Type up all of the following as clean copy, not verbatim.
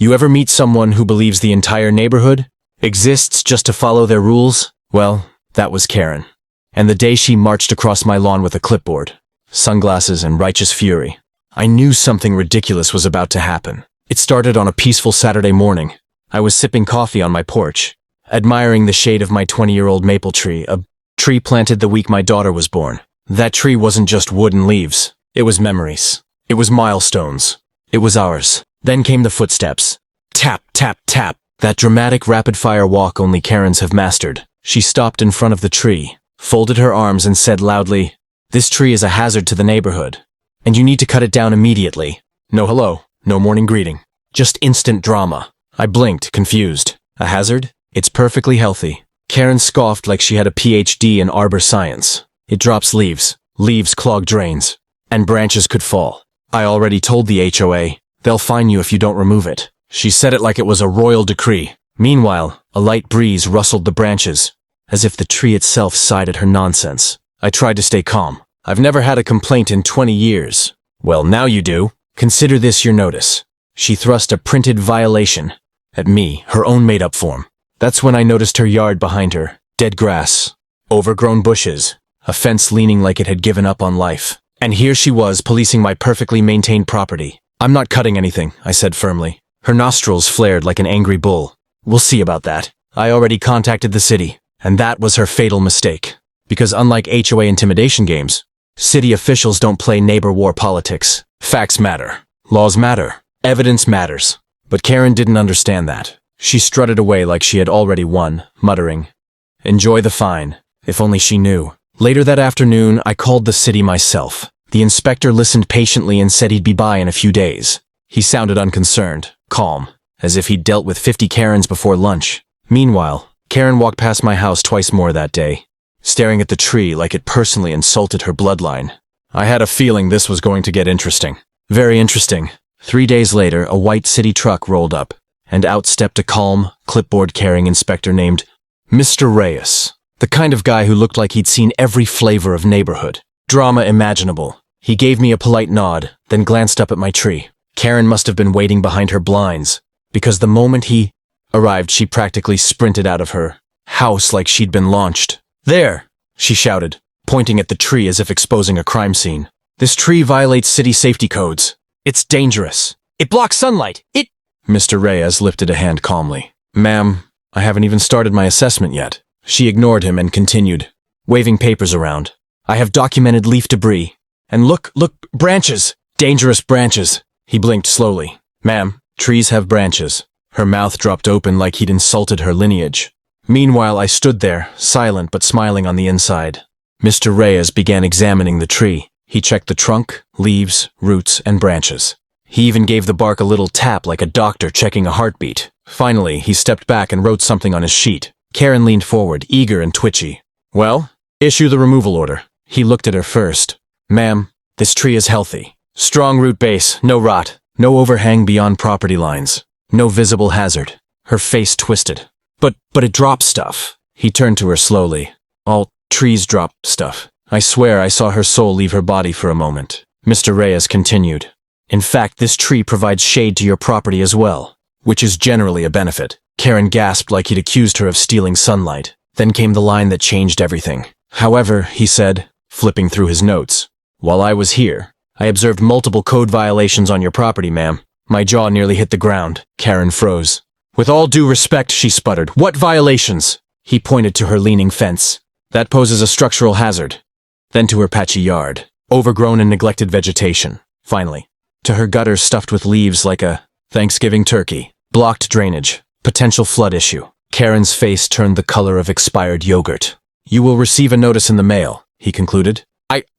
You ever meet someone who believes the entire neighborhood exists just to follow their rules? Well, that was Karen. And the day she marched across my lawn with a clipboard, sunglasses, and righteous fury, I knew something ridiculous was about to happen. It started on a peaceful Saturday morning. I was sipping coffee on my porch, admiring the shade of my 20-year-old maple tree, a tree planted the week my daughter was born. That tree wasn't just wood and leaves. It was memories. It was milestones. It was ours. Then came the footsteps. Tap, tap, tap. That dramatic rapid-fire walk only Karens have mastered. She stopped in front of the tree, folded her arms, and said loudly, "This tree is a hazard to the neighborhood, and you need to cut it down immediately." No hello, no morning greeting. Just instant drama. I blinked, confused. A hazard? It's perfectly healthy. Karen scoffed like she had a PhD in arbor science. It drops leaves. Leaves clog drains. And branches could fall. I already told the HOA. They'll fine you if you don't remove it. She said it like it was a royal decree. Meanwhile, a light breeze rustled the branches, as if the tree itself sighed at her nonsense. I tried to stay calm. I've never had a complaint in 20 years. Well, now you do. Consider this your notice. She thrust a printed violation at me, her own made-up form. That's when I noticed her yard behind her. Dead grass. Overgrown bushes. A fence leaning like it had given up on life. And here she was, policing my perfectly maintained property. "I'm not cutting anything," I said firmly. Her nostrils flared like an angry bull. "We'll see about that. I already contacted the city." And that was her fatal mistake. Because unlike HOA intimidation games, city officials don't play neighbor war politics. Facts matter. Laws matter. Evidence matters. But Karen didn't understand that. She strutted away like she had already won, muttering, "Enjoy the fine." If only she knew. Later that afternoon, I called the city myself. The inspector listened patiently and said he'd be by in a few days. He sounded unconcerned, calm, as if he'd dealt with 50 Karens before lunch. Meanwhile, Karen walked past my house twice more that day, staring at the tree like it personally insulted her bloodline. I had a feeling this was going to get interesting. Very interesting. 3 days later, a white city truck rolled up, and out stepped a calm, clipboard-carrying inspector named Mr. Reyes, the kind of guy who looked like he'd seen every flavor of neighborhood drama imaginable. He gave me a polite nod, then glanced up at my tree. Karen must have been waiting behind her blinds, because the moment he arrived, she practically sprinted out of her house like she'd been launched. "There!" she shouted, pointing at the tree as if exposing a crime scene. "This tree violates city safety codes. It's dangerous. It blocks sunlight. Mr. Reyes lifted a hand calmly. "Ma'am, I haven't even started my assessment yet." She ignored him and continued, waving papers around. "I have documented leaf debris. And look, branches. Dangerous branches." He blinked slowly. "Ma'am, trees have branches." Her mouth dropped open like he'd insulted her lineage. Meanwhile, I stood there, silent but smiling on the inside. Mr. Reyes began examining the tree. He checked the trunk, leaves, roots, and branches. He even gave the bark a little tap like a doctor checking a heartbeat. Finally, he stepped back and wrote something on his sheet. Karen leaned forward, eager and twitchy. "Well, issue the removal order." He looked at her first. "Ma'am, this tree is healthy. Strong root base, no rot, no overhang beyond property lines, no visible hazard." Her face twisted. But it drops stuff." He turned to her slowly. "All trees drop stuff. I swear I saw her soul leave her body for a moment." Mr. Reyes continued. "In fact, this tree provides shade to your property as well, which is generally a benefit." Karen gasped like he'd accused her of stealing sunlight. Then came the line that changed everything. "However," he said, flipping through his notes, "while I was here, I observed multiple code violations on your property, ma'am." My jaw nearly hit the ground. Karen froze. "With all due respect," she sputtered, "what violations?" He pointed to her leaning fence. "That poses a structural hazard." Then to her patchy yard, overgrown and neglected vegetation. Finally, to her gutters stuffed with leaves like a Thanksgiving turkey. Blocked drainage. Potential flood issue. Karen's face turned the color of expired yogurt. "You will receive a notice in the mail," he concluded.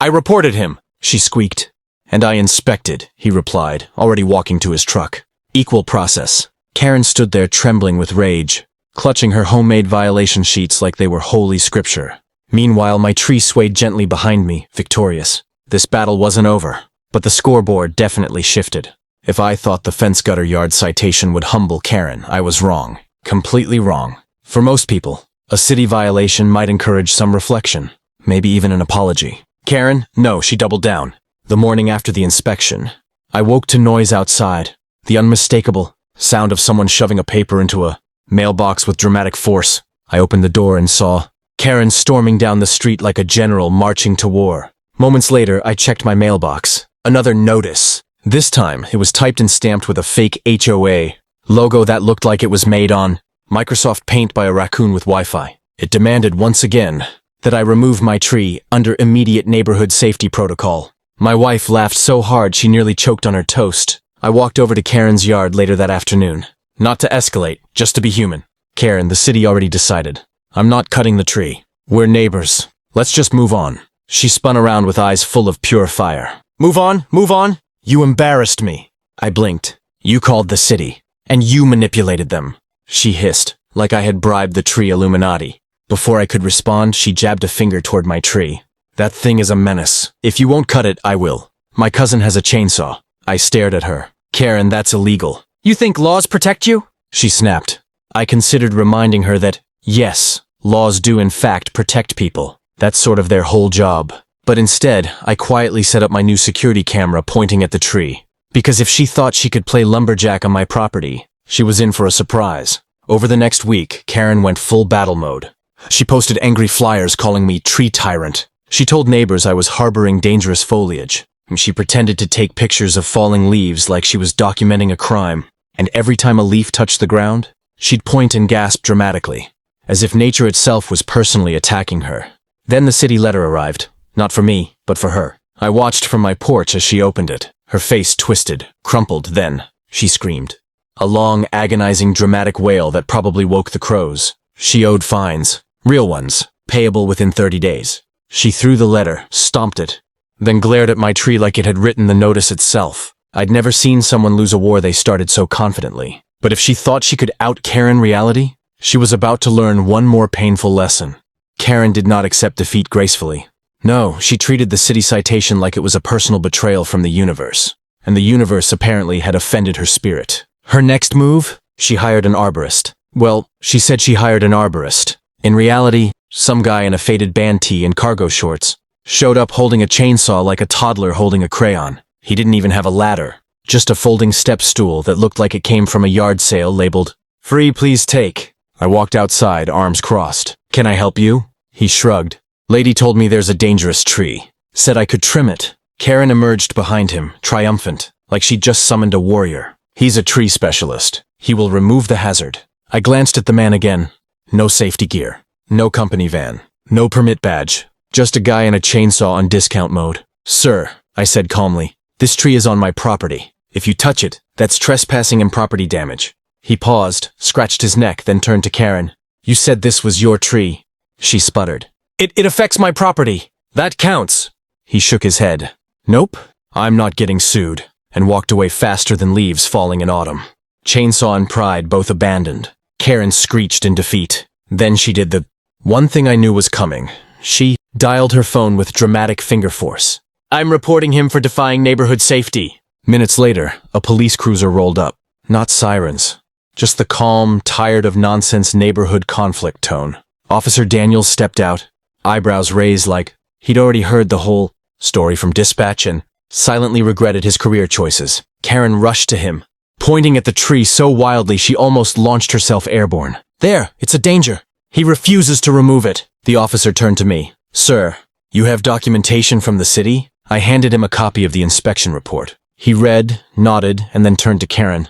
I reported him," she squeaked. "And I inspected," he replied, already walking to his truck. Equal process. Karen stood there trembling with rage, clutching her homemade violation sheets like they were holy scripture. Meanwhile, my tree swayed gently behind me, victorious. This battle wasn't over, but the scoreboard definitely shifted. If I thought the fence gutter yard citation would humble Karen, I was wrong. Completely wrong. For most people, a city violation might encourage some reflection, maybe even an apology. Karen? No, she doubled down. The morning after the inspection, I woke to noise outside, the unmistakable Sound of someone shoving a paper into a mailbox with dramatic force. I opened the door and saw Karen storming down the street like a general marching to war. Moments later, I checked my mailbox. Another notice. This time, it was typed and stamped with a fake HOA logo that looked like it was made on Microsoft Paint by a raccoon with Wi-Fi. It demanded once again that I remove my tree under immediate neighborhood safety protocol. My wife laughed so hard she nearly choked on her toast. I walked over to Karen's yard later that afternoon. Not to escalate, just to be human. Karen, the city already decided. I'm not cutting the tree. We're neighbors. Let's just move on. She spun around with eyes full of pure fire. Move on, move on. You embarrassed me. I blinked. You called the city, and you manipulated them. She hissed, like I had bribed the tree Illuminati. Before I could respond, she jabbed a finger toward my tree. That thing is a menace. If you won't cut it, I will. My cousin has a chainsaw. I stared at her. Karen, that's illegal. You think laws protect you? She snapped. I considered reminding her that, yes, laws do in fact protect people. That's sort of their whole job. But instead, I quietly set up my new security camera pointing at the tree. Because if she thought she could play lumberjack on my property, she was in for a surprise. Over the next week, Karen went full battle mode. She posted angry flyers calling me tree tyrant. She told neighbors I was harboring dangerous foliage. She pretended to take pictures of falling leaves like she was documenting a crime. And every time a leaf touched the ground, she'd point and gasp dramatically, as if nature itself was personally attacking her. Then the city letter arrived. Not for me, but for her. I watched from my porch as she opened it. Her face twisted, crumpled, then she screamed. A long, agonizing, dramatic wail that probably woke the crows. She owed fines. Real ones. Payable within 30 days. She threw the letter, stomped it, then glared at my tree like it had written the notice itself. I'd never seen someone lose a war they started so confidently. But if she thought she could out Karen reality, she was about to learn one more painful lesson. Karen did not accept defeat gracefully. No, she treated the city citation like it was a personal betrayal from the universe. And the universe apparently had offended her spirit. Her next move? She hired an arborist. Well, she said she hired an arborist. In reality, some guy in a faded band tee and cargo shorts showed up holding a chainsaw like a toddler holding a crayon. He didn't even have a ladder, just a folding step stool that looked like it came from a yard sale labeled, "Free, please take." I walked outside, arms crossed. "Can I help you?" He shrugged. "Lady told me there's a dangerous tree. Said I could trim it." Karen emerged behind him, triumphant, like she'd just summoned a warrior. "He's a tree specialist. He will remove the hazard." I glanced at the man again. No safety gear. No company van. No permit badge. Just a guy in a chainsaw on discount mode. "Sir," I said calmly, "this tree is on my property. If you touch it, that's trespassing and property damage." He paused, scratched his neck, then turned to Karen. "You said this was your tree." She sputtered. It affects my property. That counts." He shook his head. "Nope, I'm not getting sued," and walked away faster than leaves falling in autumn. Chainsaw and pride both abandoned. Karen screeched in defeat. Then she did the one thing I knew was coming. She dialed her phone with dramatic finger force. "I'm reporting him for defying neighborhood safety." Minutes later, a police cruiser rolled up. Not sirens. Just the calm, tired of nonsense neighborhood conflict tone. Officer Daniels stepped out, eyebrows raised like he'd already heard the whole story from dispatch and silently regretted his career choices. Karen rushed to him, pointing at the tree so wildly she almost launched herself airborne. "There, it's a danger. He refuses to remove it." The officer turned to me. "Sir, you have documentation from the city?" I handed him a copy of the inspection report. He read, nodded, and then turned to Karen.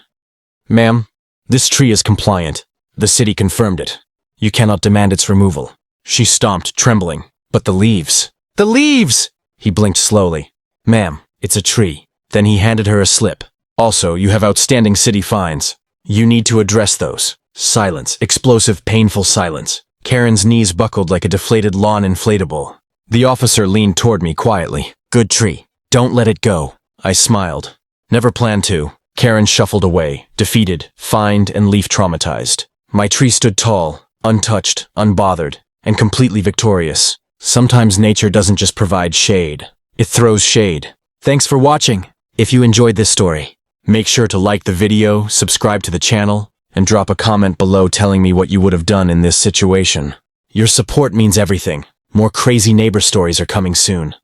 "Ma'am, this tree is compliant. The city confirmed it. You cannot demand its removal." She stomped, trembling. "But the leaves." "The leaves!" He blinked slowly. "Ma'am, it's a tree." Then he handed her a slip. "Also, you have outstanding city fines. You need to address those." Silence. Explosive, painful silence. Karen's knees buckled like a deflated lawn inflatable. The officer leaned toward me quietly. "Good tree. Don't let it go." I smiled. "Never planned to." Karen shuffled away, defeated, fined, and leaf traumatized. My tree stood tall, untouched, unbothered, and completely victorious. Sometimes nature doesn't just provide shade. It throws shade. Thanks for watching. If you enjoyed this story, make sure to like the video, subscribe to the channel, and drop a comment below telling me what you would have done in this situation. Your support means everything. More crazy neighbor stories are coming soon.